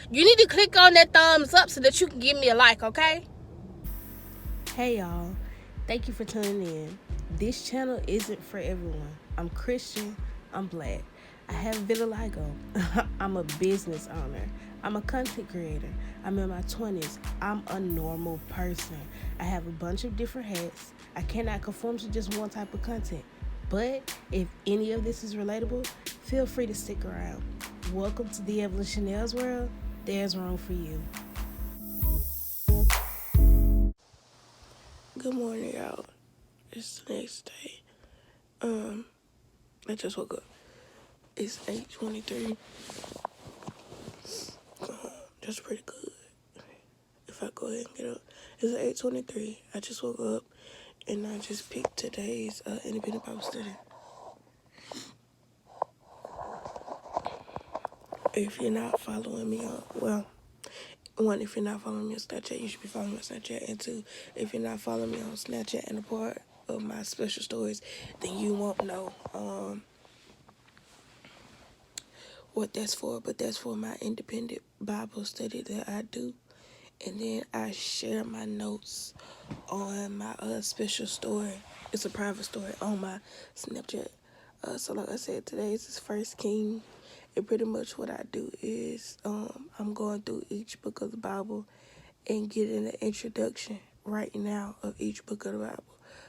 you need to click on that thumbs up so that you can give me a like, okay? Hey y'all, thank you for tuning in. This channel isn't for everyone. I'm Christian, I'm black, I have vitiligo, I'm a business owner, I'm a content creator, I'm in my 20s, I'm a normal person. I have a bunch of different hats. I cannot conform to just one type of content. But if any of this is relatable, feel free to stick around. Welcome to the Evelyn Chanel's world. There's room for you. Good morning, y'all. It's the next day. I just woke up. It's 8:23. That's pretty good. If I go ahead and get up, it's 8:23. I just woke up and I just picked today's independent Bible study. If you're not following me on, well, one, if you're not following me on Snapchat, you should be following me on Snapchat. And two, if you're not following me on Snapchat and a part of my special stories, then you won't know what that's for. But that's for my independent Bible study that I do. And then I share my notes on my special story. It's a private story on my Snapchat. So like I said, today is First King. And pretty much what I do is I'm going through each book of the Bible and getting an introduction right now of each book of the Bible.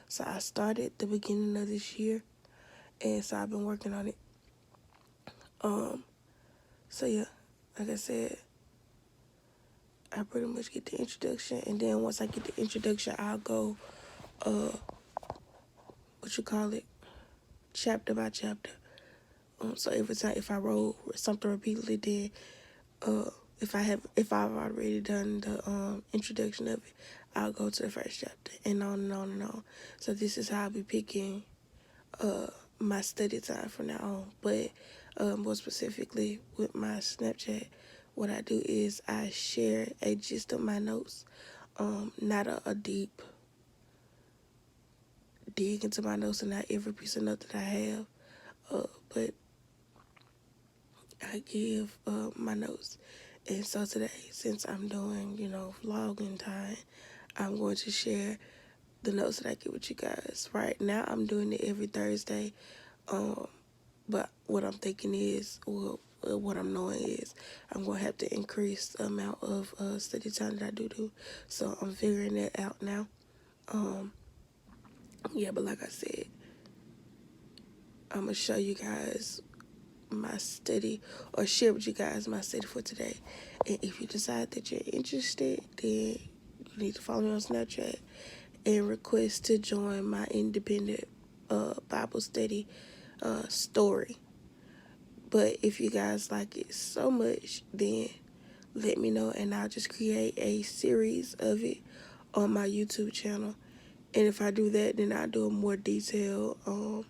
So I started the beginning of this year, and so I've been working on it. So yeah, like I said, I pretty much get the introduction, and then once I get the introduction, I'll go, chapter by chapter. So every time if I roll something repeatedly, then if I've already done the introduction of it, I'll go to the first chapter and on and on and on. So this is how I'll be picking my study time from now on. But more specifically with my Snapchat, what I do is I share a gist of my notes, not a deep dig into my notes and not every piece of note that I have, but I give my notes. And so today, since I'm doing, Vlogentine, I'm going to share the notes that I get with you guys. Right now, I'm doing it every Thursday. But what I'm thinking is, well, what I'm knowing is, I'm going to have to increase the amount of study time that I do. So I'm figuring that out now. Yeah, but like I said, I'm going to show you guys my study or share with you guys my study for today. And if you decide that you're interested, then you need to follow me on Snapchat and request to join my independent Bible study story. But if you guys like it so much, then let me know and I'll just create a series of it on my YouTube channel. And if I do that, then I'll do a more detailed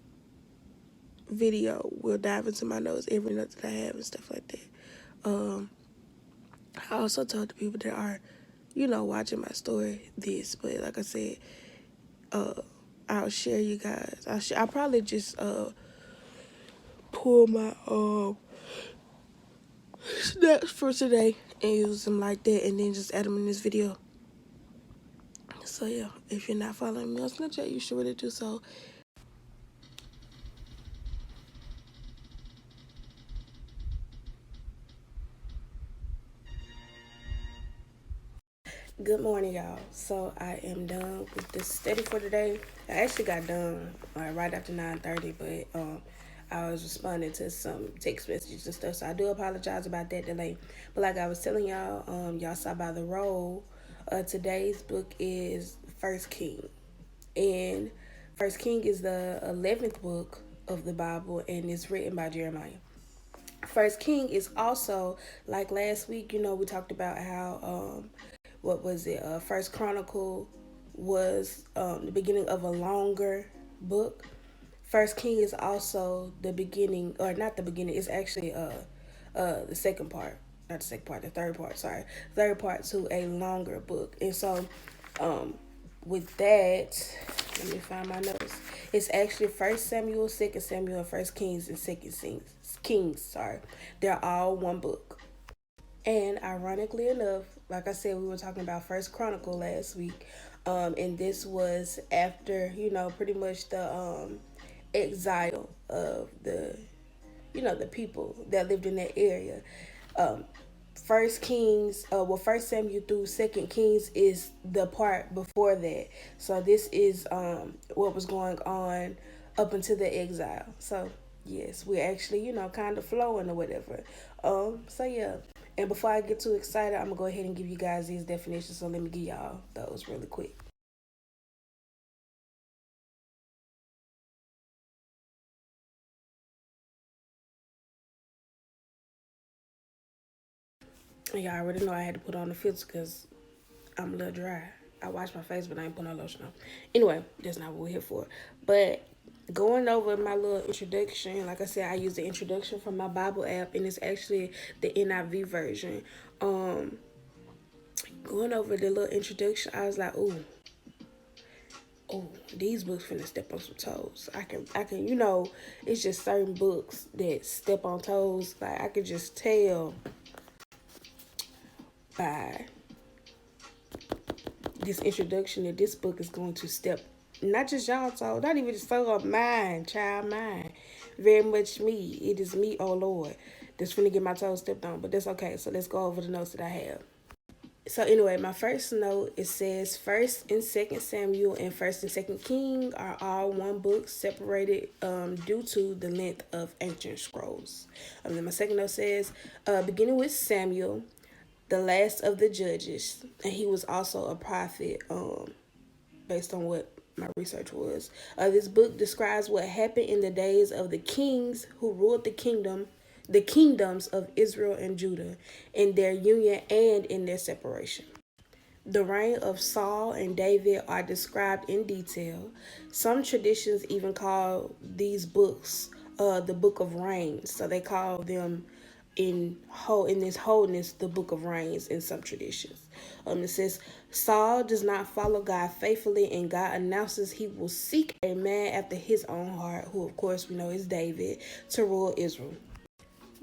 video. We'll dive into my notes, every note that I have and stuff like that. I also told the people that are, watching my story this, but like I said, I'll share you guys. I'll probably just pull my snaps for today and use them like that, and then just add them in this video. So yeah, if you're not following me on Snapchat, you should really do so. Good morning, y'all. So I am done with the study for today. I actually got done right after 9:30, but I was responding to some text messages and stuff, so I do apologize about that delay. But like I was telling y'all, y'all saw by the roll, today's book is First King, and First King is the 11th book of the Bible, and it's written by Jeremiah. First King is also, like last week, we talked about how what was it? First Chronicle was the beginning of a longer book. First King is also the beginning, or not the beginning. It's actually the second part, not the second part, the third part. Sorry, third part to a longer book. And so, with that, let me find my notes. It's actually First Samuel, Second Samuel, First Kings, and Second Kings. Sorry, they're all one book. And ironically enough, like I said, we were talking about First Chronicle last week, and this was after pretty much the exile of the people that lived in that area. Um, First Kings, First Samuel through Second Kings is the part before that. So this is what was going on up until the exile. So yes, we're actually kind of flowing or whatever. So yeah. And before I get too excited, I'm gonna go ahead and give you guys these definitions. So let me give y'all those really quick. And y'all already know I had to put on the filter because I'm a little dry. I wash my face, but I ain't put no lotion on. Anyway, that's not what we're here for. But going over my little introduction, like I said, I use the introduction from my Bible app, and it's actually the NIV version. Um, Going over the little introduction, I was like, oh, these books finna step on some toes. I can, it's just certain books that step on toes. Like I could just tell by this introduction that this book is going to step not just y'all toe, not even the soul of mine, child mine. Very much me. It is me, oh Lord, that's finna get my toes stepped on. But that's okay. So let's go over the notes that I have. So anyway, my first note, it says First and Second Samuel and First and Second King are all one book, separated due to the length of ancient scrolls. Then my second note says, beginning with Samuel, the last of the judges, and he was also a prophet. Based on what my research was, this book describes what happened in the days of the kings who ruled the kingdoms of Israel and Judah, in their union and in their separation. The reign of Saul and David are described in detail. Some traditions even call these books the Book of Reigns. So they call them in this wholeness the Book of Reigns in some traditions. It says Saul does not follow God faithfully, and God announces he will seek a man after his own heart, who of course we know is David, to rule Israel.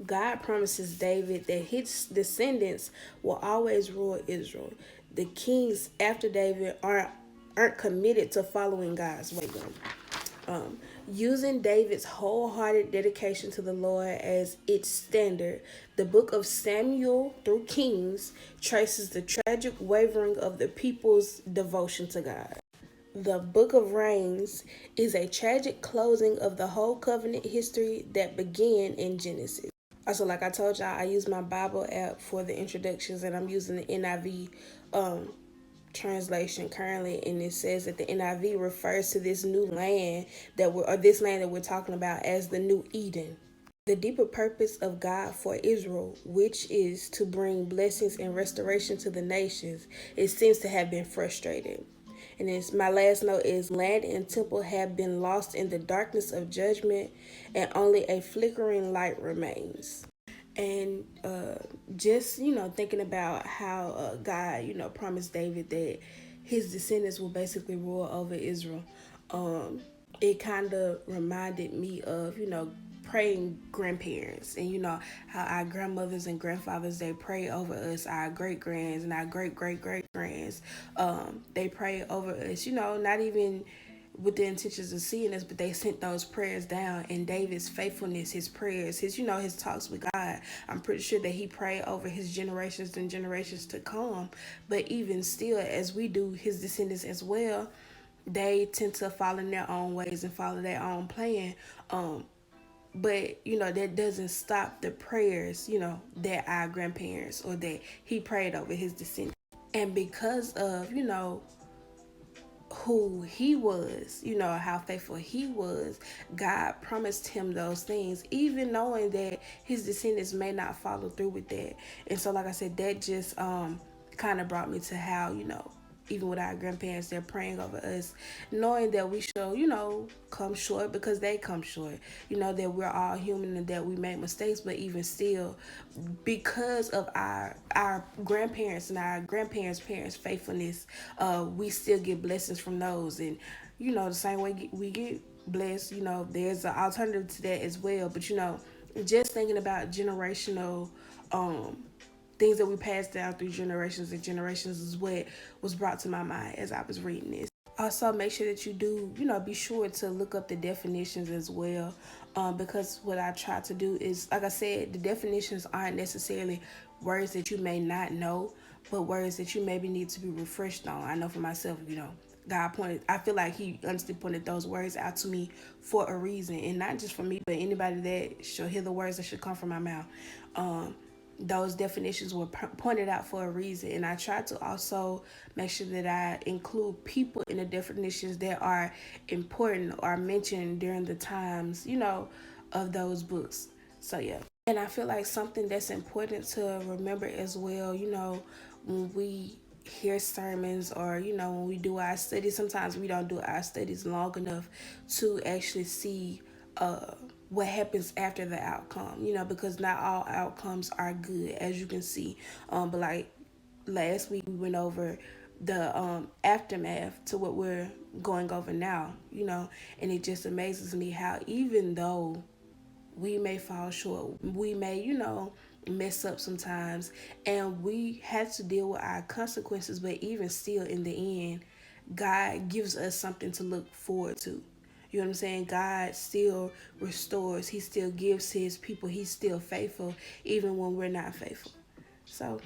God promises David that his descendants will always rule Israel. The kings after David aren't committed to following God's way, though. Using David's wholehearted dedication to the Lord as its standard, the book of Samuel through Kings traces the tragic wavering of the people's devotion to God. The Book of Reigns is a tragic closing of the whole covenant history that began in Genesis. Also, like I told y'all, I use my Bible app for the introductions, and I'm using the NIV translation currently, and it says that the NIV refers to this new land this land that we're talking about as the New Eden. The deeper purpose of God for Israel, which is to bring blessings and restoration to the nations, it seems to have been frustrated. And it's my last note is land and temple have been lost in the darkness of judgment, and only a flickering light remains. And just thinking about how God promised David that his descendants will basically rule over Israel, it kind of reminded me of praying grandparents, and how our grandmothers and grandfathers, they pray over us, our great grands and our great great great grands. They pray over us, not even with the intentions of seeing us, but they sent those prayers down. And David's faithfulness, his prayers, his talks with God, I'm pretty sure that he prayed over his generations and generations to come. But even still, as we do, his descendants as well, they tend to follow in their own ways and follow their own plan. But that doesn't stop the prayers that our grandparents or that he prayed over his descendants. And because of who he was, how faithful he was, God promised him those things, even knowing that his descendants may not follow through with that. And so, like I said, that just kind of brought me to how, even with our grandparents, they're praying over us, knowing that we shall, come short because they come short. That we're all human and that we make mistakes, but even still, because of our grandparents and our grandparents' parents' faithfulness, we still get blessings from those. And the same way we get blessed, there's an alternative to that as well. But just thinking about generational things that we passed down through generations and generations is what was brought to my mind as I was reading this. Also, make sure that you do, be sure to look up the definitions as well. Because what I try to do is, like I said, the definitions aren't necessarily words that you may not know, but words that you maybe need to be refreshed on. I know for myself, I feel like he honestly pointed those words out to me for a reason, and not just for me, but anybody that should hear the words that should come from my mouth. Those definitions were pointed out for a reason, and I try to also make sure that I include people in the definitions that are important or mentioned during the times, of those books. So yeah, and I feel like something that's important to remember as well, when we hear sermons or when we do our studies, sometimes we don't do our studies long enough to actually see what happens after the outcome, because not all outcomes are good, as you can see. But like last week, we went over the aftermath to what we're going over now, and it just amazes me how even though we may fall short, we may, mess up sometimes, and we have to deal with our consequences, but even still, in the end, God gives us something to look forward to. You know what I'm saying? God still restores. He still gives his people. He's still faithful, even when we're not faithful. So,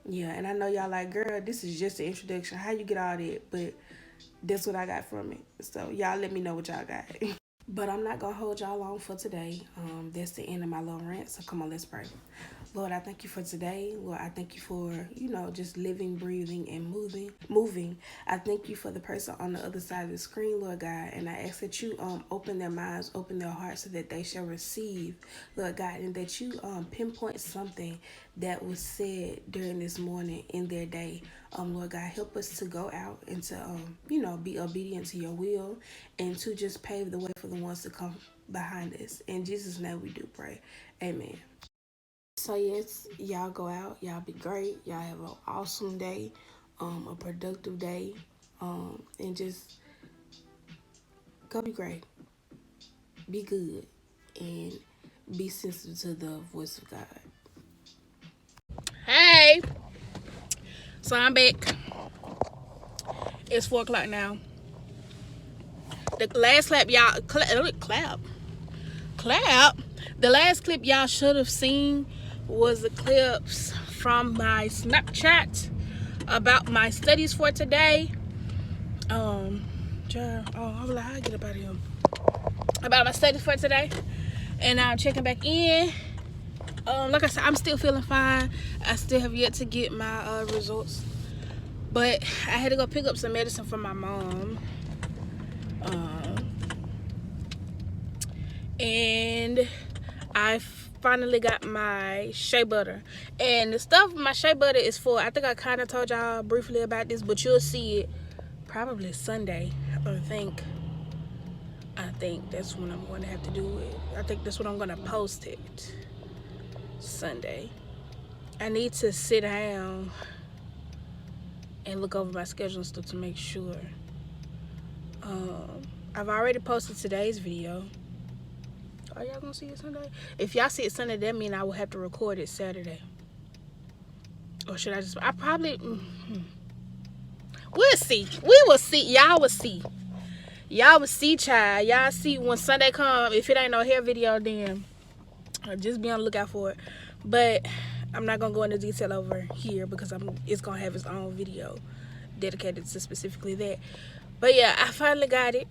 yeah, and I know y'all like, girl, this is just the introduction. How you get all that? But that's what I got from it. So, y'all let me know what y'all got. But I'm not going to hold y'all long for today. That's the end of my little rant. So, come on, let's pray. Lord, I thank you for today. Lord, I thank you for, just living, breathing, and moving. I thank you for the person on the other side of the screen, Lord God. And I ask that you open their minds, open their hearts so that they shall receive, Lord God, and that you pinpoint something that was said during this morning in their day. Lord God, help us to go out and to, be obedient to your will and to just pave the way for the ones to come behind us. In Jesus' name we do pray. Amen. So yes, y'all go out, y'all be great, y'all have an awesome day, a productive day, and just go be great, be good, and be sensitive to the voice of God. Hey, so I'm back. It's 4 o'clock now. The last clap y'all the last clip y'all should have seen was the clips from my Snapchat about my studies for today. I was like, how I get up out of here? About my studies for today, and I'm checking back in. Like I said, I'm still feeling fine. I still have yet to get my results, but I had to go pick up some medicine for my mom. And I finally got my shea butter, and the stuff my shea butter is for, I think I kind of told y'all briefly about this, but you'll see it probably Sunday. I think that's when I'm going to have to do it. I think that's when I'm going to post it, Sunday. I need to sit down and look over my schedule and stuff to make sure. I've already posted today's video. Are y'all gonna see it Sunday? If y'all see it Sunday, that means I will have to record it Saturday. Or should I probably we'll see. We will see. Y'all will see. Y'all will see, child. Y'all see when Sunday come. If it ain't no hair video, then just be on the lookout for it. But I'm not gonna go into detail over here because it's gonna have its own video dedicated to specifically that. But yeah, I finally got it.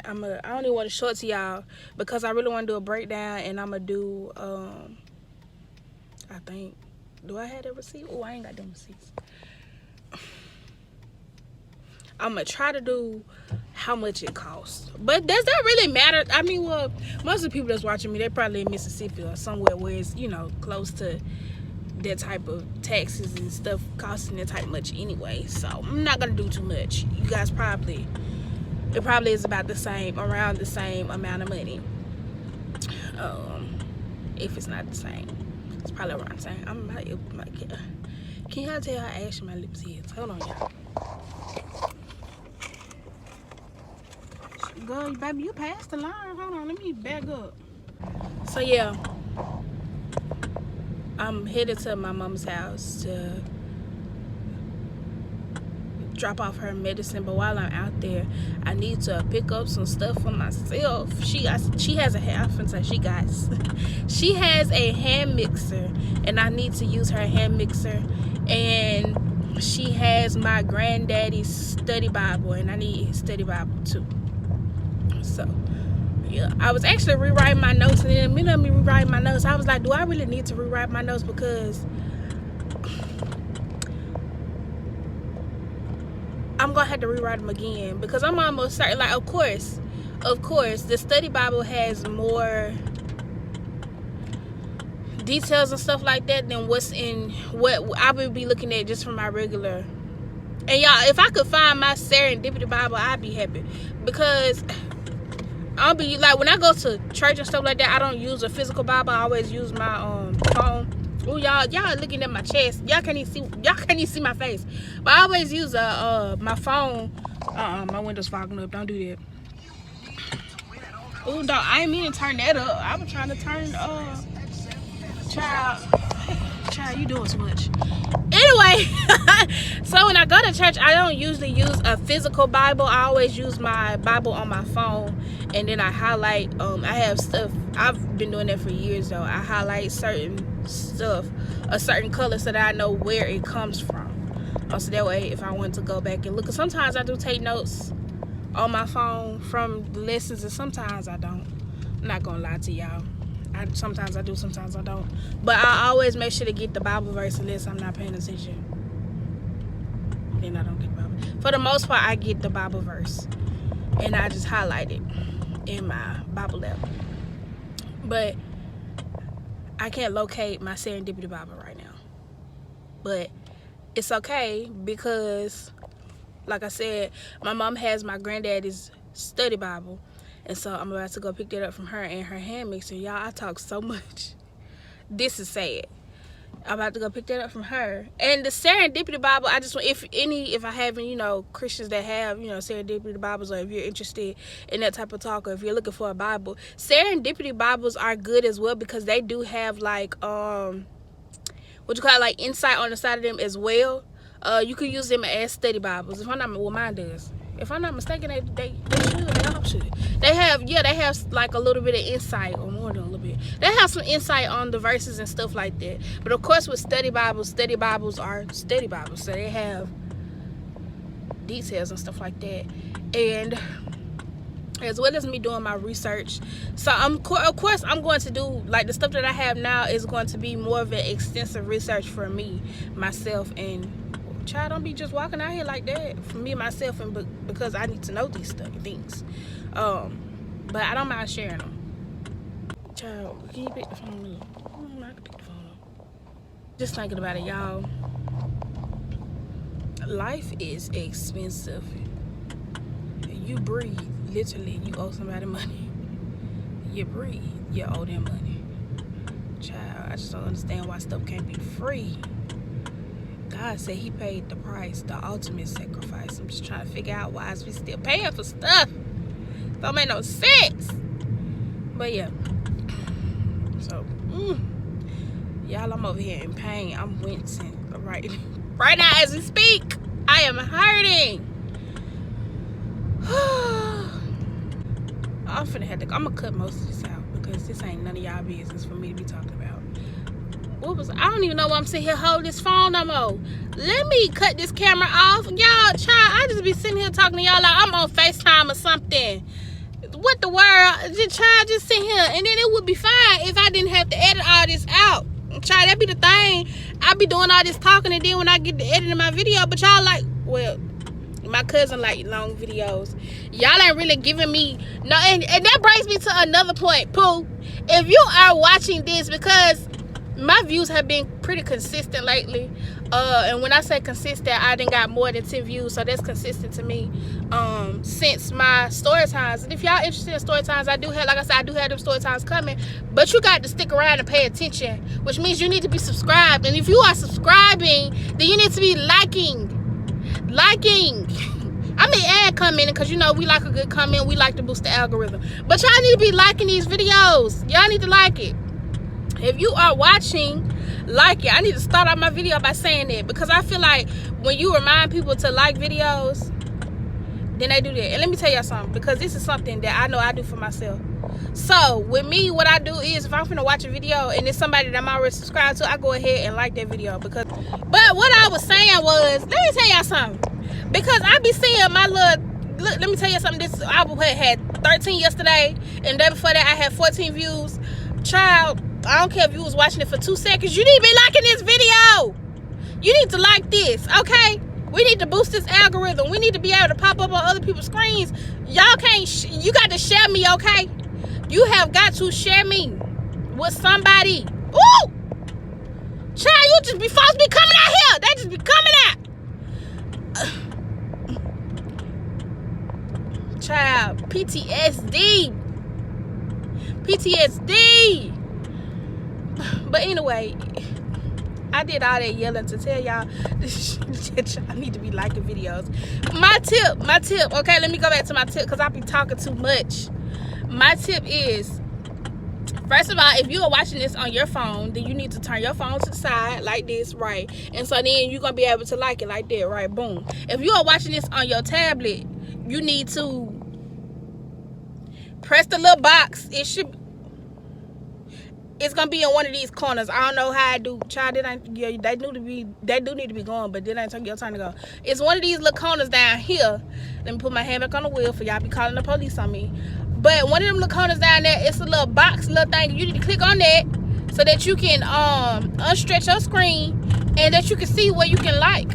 I only want to show it to y'all because I really want to do a breakdown, and I'm gonna do I think, do I have that receipt? Oh, I ain't got them receipts. I'm gonna try to do how much it costs, but does that really matter? I mean, well, most of the people that's watching me, they're probably in Mississippi or somewhere where it's close to that type of taxes and stuff costing that type much anyway, so I'm not gonna do too much. You guys it probably is about the same, around the same amount of money. If it's not the same, it's probably around the same. Can y'all tell how ashy my lips is? Hold on, y'all. Girl, baby, you passed the line. Hold on, let me back up. So yeah, I'm headed to my mom's house to drop off her medicine, but while I'm out there, I need to pick up some stuff for myself. She has a she has a hand mixer, and I need to use her hand mixer. And she has my granddaddy's study Bible, and I need his study Bible too. So yeah, I was actually rewriting my notes, and in the middle of me rewriting my notes, I was like, do I really need to rewrite my notes? Because I'm gonna have to rewrite them again, because I'm almost certain, like, of course the study Bible has more details and stuff like that than what I would be looking at just from my regular. And y'all, if I could find my serendipity Bible, I'd be happy, because I'll be like, when I go to church and stuff like that, I don't use a physical Bible. I always use my phone. Oh, y'all looking at my chest. Y'all can't even see my face. But I always use my phone. My window's fogging up. Don't do that. Oh, no, I ain't mean to turn that up. I was trying to turn child, you doing too much. Anyway, so when I go to church, I don't usually use a physical Bible. I always use my Bible on my phone, and then I highlight. I have stuff. I've been doing that for years though. I highlight certain stuff a certain color so that I know where it comes from. So that way, if I want to go back and look, 'cause sometimes I do take notes on my phone from the lessons, and sometimes I don't. I'm not gonna lie to y'all. Sometimes I do, sometimes I don't. But I always make sure to get the Bible verse unless I'm not paying attention. Then I don't get the Bible. For the most part, I get the Bible verse, and I just highlight it in my Bible app. But I can't locate my Serendipity Bible right now. But it's okay, because, like I said, my mom has my granddaddy's study Bible. And so I'm about to go pick that up from her and her hand mixer. Y'all, I talk so much. This is sad. I'm about to go pick that up from her. And the Serendipity Bible, I just want, if I have any, Christians that have, Serendipity Bibles, or if you're interested in that type of talk, or if you're looking for a Bible, Serendipity Bibles are good as well, because they do have insight on the side of them as well. You can use them as study Bibles. If I'm not, well, mine does. If I'm not mistaken, they all should. They have like a little bit of insight, or more than a little bit. They have some insight on the verses and stuff like that. But of course, with study Bibles are study Bibles, so they have details and stuff like that. And as well as me doing my research, so of course I'm going to do, like, the stuff that I have now is going to be more of an extensive research for me, myself, and child, don't be just walking out here like that for me, myself, and because I need to know these things. But I don't mind sharing them. Child, can you pick the phone up? I can pick the phone up. Just thinking about it, y'all. Life is expensive. You breathe, literally, you owe somebody money. You breathe, you owe them money. Child, I just don't understand why stuff can't be free. God said he paid the price, the ultimate sacrifice. I'm just trying to figure out why is we still paying for stuff. Don't make no sense. But yeah. So, y'all, I'm over here in pain. I'm wincing right now as we speak. I am hurting. I'm gonna cut most of this out, because this ain't none of y'all business for me to be talking about. I don't even know why I'm sitting here holding this phone no more. Let me cut this camera off. Y'all, child, I just be sitting here talking to y'all like I'm on FaceTime or something. What the world? Child, just sit here. And then it would be fine if I didn't have to edit all this out. Child, that be the thing. I be doing all this talking, and then when I get to editing my video, but y'all like, well, my cousin like long videos. Y'all ain't really giving me no, and that brings me to another point, Pooh. If you are watching this, because my views have been pretty consistent lately, and when I say consistent, I done got more than 10 views, so that's consistent to me, since my story times. And if y'all interested in story times, I do have them story times coming, but you got to stick around and pay attention, which means you need to be subscribed. And if you are subscribing, then you need to be liking, and commenting, because we like a good comment. We like to boost the algorithm, but y'all need to be liking these videos. Y'all need to like it. If you are watching, like it. I need to start out my video by saying that, because I feel like when you remind people to like videos, then they do that. And let me tell y'all something, because this is something that I know I do for myself. So with me, what I do is, if I'm finna watch a video and it's somebody that I'm already subscribed to, I go ahead and like that video. But what I was saying was, let me tell y'all something, because I be seeing my little, look, let me tell you something. This album had 13 yesterday, and the day before that I had 14 views. Child, I don't care if you was watching it for 2 seconds, you need to be liking this video. You need to like this, okay? We need to boost this algorithm. We need to be able to pop up on other people's screens. Y'all can't, you got to share me, okay? You have got to share me with somebody. Ooh! Child, you just be supposed to be coming out here. They just be coming out. Child, PTSD. PTSD. But anyway, I did all that yelling to tell y'all that y'all need to be liking videos. My tip, okay, let me go back to my tip, because I be talking too much. My tip is, first of all, if you are watching this on your phone, then you need to turn your phone to the side like this, right? And so then you're going to be able to like it like that, right? Boom. If you are watching this on your tablet, you need to press the little box. It's gonna be in one of these corners. I don't know how I do. Child, they do need to be going, but it ain't your turn to go. It's one of these little corners down here. Let me put my hand back on the wheel for y'all be calling the police on me. But one of them little corners down there, it's a little box, little thing. You need to click on that so that you can unstretch your screen and that you can see what you can like.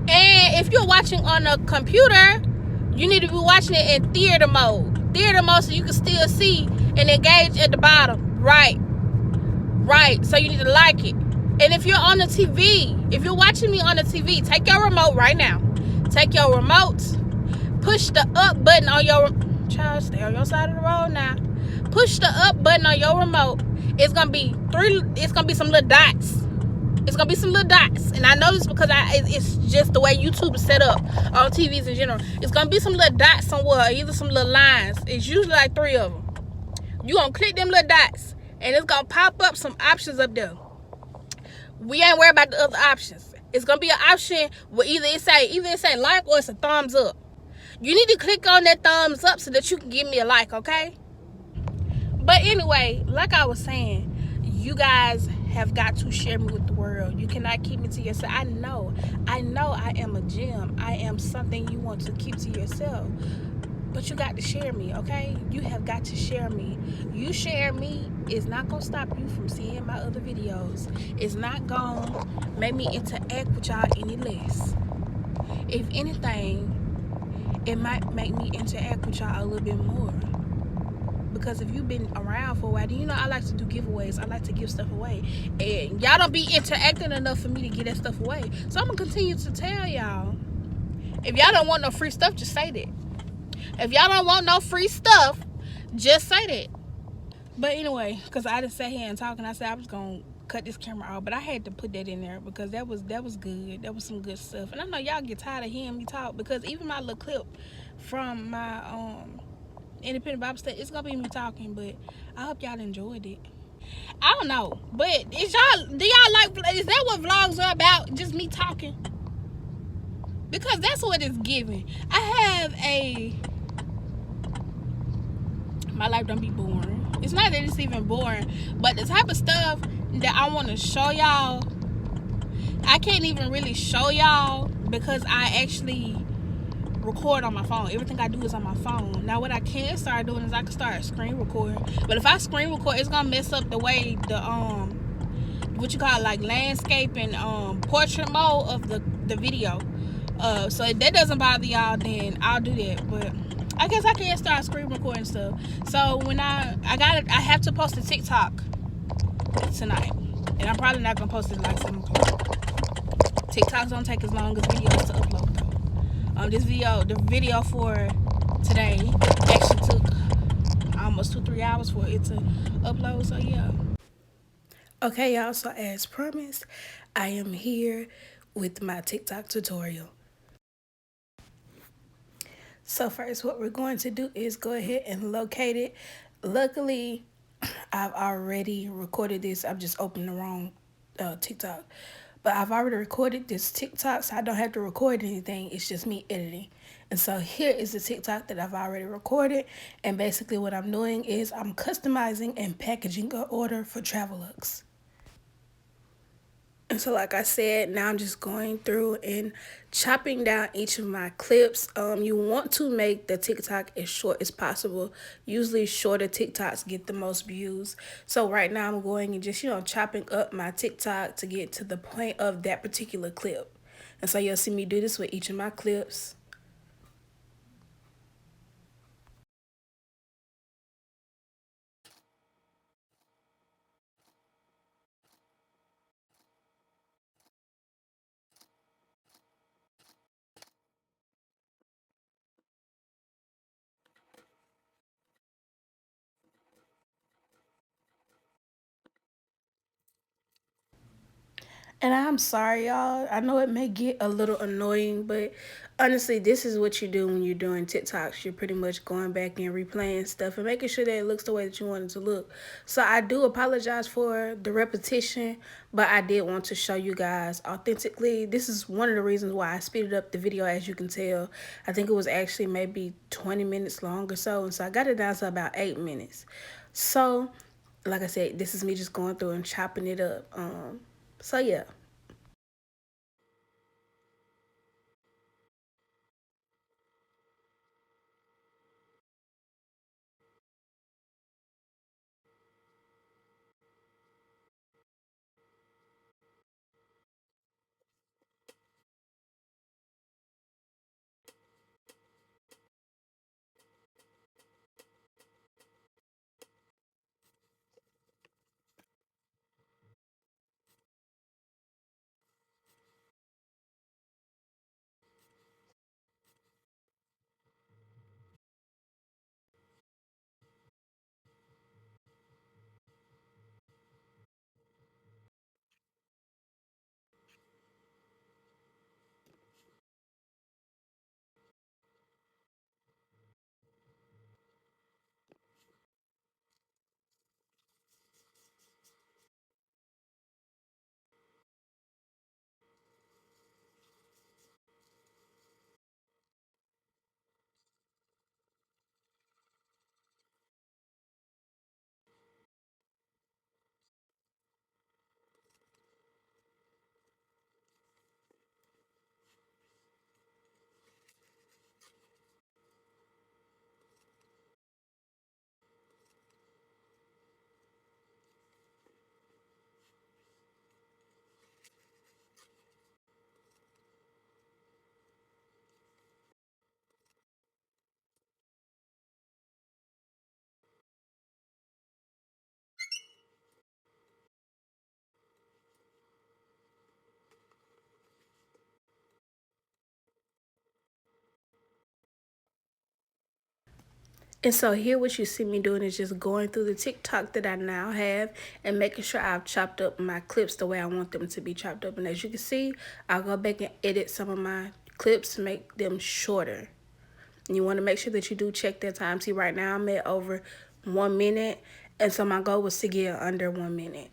And if you're watching on a computer, you need to be watching it in theater mode. Theater mode, so you can still see and engage at the bottom. Right. So you need to like it. And if you're on the TV, if you're watching me on the TV, take your remote right now. Take your remote, push the up button on your, child, stay on your side of the road now. Push the up button on your remote. It's gonna be some little dots. It's gonna be some little dots, and I know this because it's just the way YouTube is set up on TVs in general. It's gonna be some little dots somewhere, either some little lines. It's usually like 3 of them. You gonna click them little dots, and it's gonna pop up some options up there. We ain't worried about the other options. It's gonna be an option where either it say like or it's a thumbs up. You need to click on that thumbs up so that you can give me a like, okay? But anyway, like I was saying, you guys have got to share me with the world. You cannot keep me to yourself. I know I am a gem. I am something you want to keep to yourself. But you got to share me, okay? You have got to share me. You share me is not going to stop you from seeing my other videos. It's not going to make me interact with y'all any less. If anything, it might make me interact with y'all a little bit more. Because if you've been around for a while, you know I like to do giveaways. I like to give stuff away. And y'all don't be interacting enough for me to give that stuff away. So I'm going to continue to tell y'all. If y'all don't want no free stuff, just say that. If y'all don't want no free stuff, just say that. But anyway, because I just sat here and talking, I said I was going to cut this camera off. But I had to put that in there because that was good. That was some good stuff. And I know y'all get tired of hearing me talk, because even my little clip from my independent Bible study, it's gonna be me talking, but I hope y'all enjoyed it. I don't know, but do y'all like, is that what vlogs are about, just me talking? Because that's what it's giving. My life don't be boring. It's not that it's even boring, but the type of stuff that I want to show y'all, I can't even really show y'all because I actually record on my phone. Everything I do is on my phone. Now what I can start doing is I can start screen recording. But if I screen record, it's gonna mess up the way the what you call like landscape and portrait mode of the video. So if that doesn't bother y'all, then I'll do that. But I guess I can start screen recording stuff. So when I have to post a TikTok tonight, and I'm probably not gonna post it like 7 o'clock. TikToks don't take as long as videos to upload though. The video for today actually took almost 2-3 hours for it to upload. So yeah. Okay, y'all. So as promised, I am here with my TikTok tutorial. So first, what we're going to do is go ahead and locate it. Luckily, I've already recorded this. I'm just opening the wrong TikTok. But I've already recorded this TikTok, so I don't have to record anything. It's just me editing. And so here is the TikTok that I've already recorded. And basically what I'm doing is I'm customizing and packaging an order for Travelux. And so, like I said, now I'm just going through and chopping down each of my clips. You want to make the TikTok as short as possible. Usually, shorter TikToks get the most views. So right now, I'm going and just chopping up my TikTok to get to the point of that particular clip. And so you'll see me do this with each of my clips. And I'm sorry, y'all. I know it may get a little annoying, but honestly, this is what you do when you're doing TikToks. You're pretty much going back and replaying stuff and making sure that it looks the way that you want it to look. So I do apologize for the repetition, but I did want to show you guys authentically. This is one of the reasons why I speeded up the video, as you can tell. I think it was actually maybe 20 minutes long or so. And so I got it down to about 8 minutes. So, like I said, this is me just going through and chopping it up. So yeah. And so here what you see me doing is just going through the TikTok that I now have and making sure I've chopped up my clips the way I want them to be chopped up. And as you can see, I'll go back and edit some of my clips to make them shorter. And you want to make sure that you do check that time. See, right now I'm at over 1 minute. And so my goal was to get under 1 minute.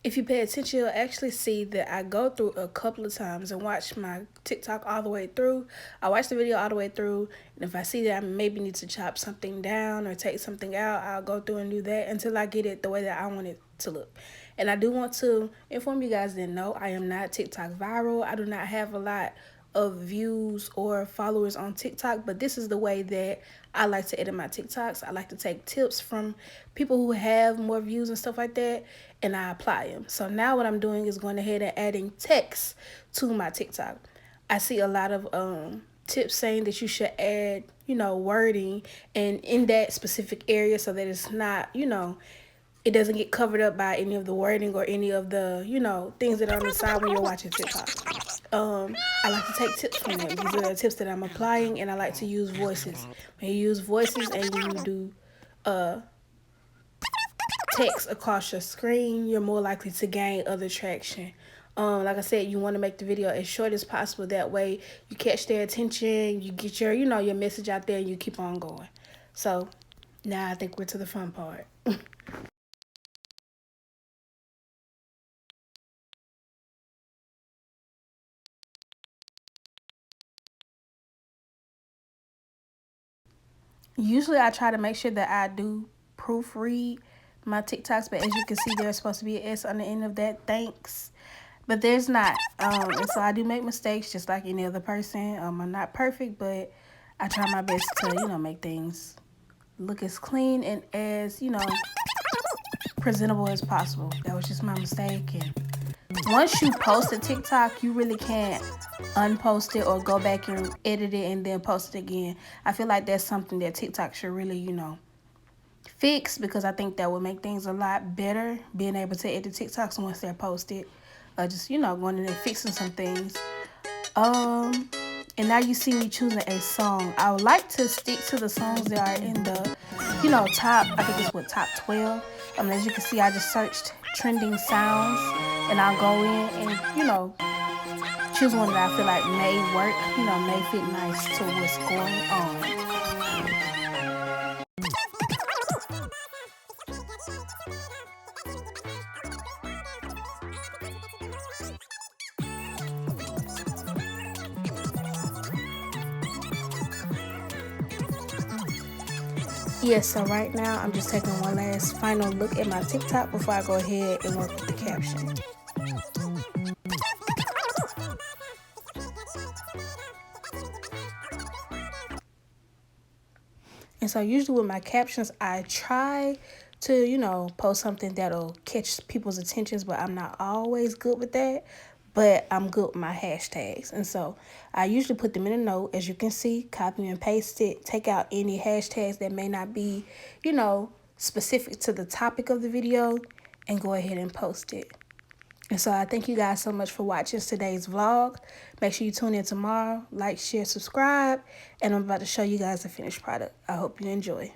if you pay attention, you'll actually see that I go through a couple of times and watch my TikTok all the way through. I watch the video all the way through, and if I see that I maybe need to chop something down or take something out, I'll go through and do that until I get it the way that I want it to look. And I do want to inform you guys that no, I am not TikTok viral. I do not have a lot of views or followers on TikTok, but this is the way that I like to edit my TikToks. I like to take tips from people who have more views and stuff like that, and I apply them. So now what I'm doing is going ahead and adding text to my TikTok. I see a lot of tips saying that you should add, wording and in that specific area so that it's not, it doesn't get covered up by any of the wording or any of the, things that are on the side when you're watching TikTok. I like to take tips from them. These are the tips that I'm applying, and I like to use voices. When you use voices and you do text across your screen, you're more likely to gain other traction. Like I said, you want to make the video as short as possible. That way you catch their attention, you get your, your message out there, and you keep on going. So now I think we're to the fun part. Usually I try to make sure that I do proofread my TikToks, but as you can see, there's supposed to be an S on the end of that, thanks. But there's not. And so I do make mistakes just like any other person. I'm not perfect, but I try my best to, make things look as clean and as, presentable as possible. That was just my mistake. And once you post a TikTok, you really can't unpost it or go back and edit it and then post it again. I feel like that's something that TikTok should really, fix, because I think that would make things a lot better, being able to edit TikToks once they're posted. Just, going in there fixing some things. And now you see me choosing a song. I would like to stick to the songs that are in the, top, I think it's top 12. As you can see, I just searched trending sounds, and I'll go in and, choose one that I feel like may work, may fit nice to what's going on. Yes, so right now I'm just taking one last final look at my TikTok before I go ahead and work with the caption. And so usually with my captions, I try to, post something that'll catch people's attentions, but I'm not always good with that. But I'm good with my hashtags. And so I usually put them in a note. As you can see, copy and paste it. Take out any hashtags that may not be, specific to the topic of the video, and go ahead and post it. And so I thank you guys so much for watching today's vlog. Make sure you tune in tomorrow. Like, share, subscribe. And I'm about to show you guys the finished product. I hope you enjoy.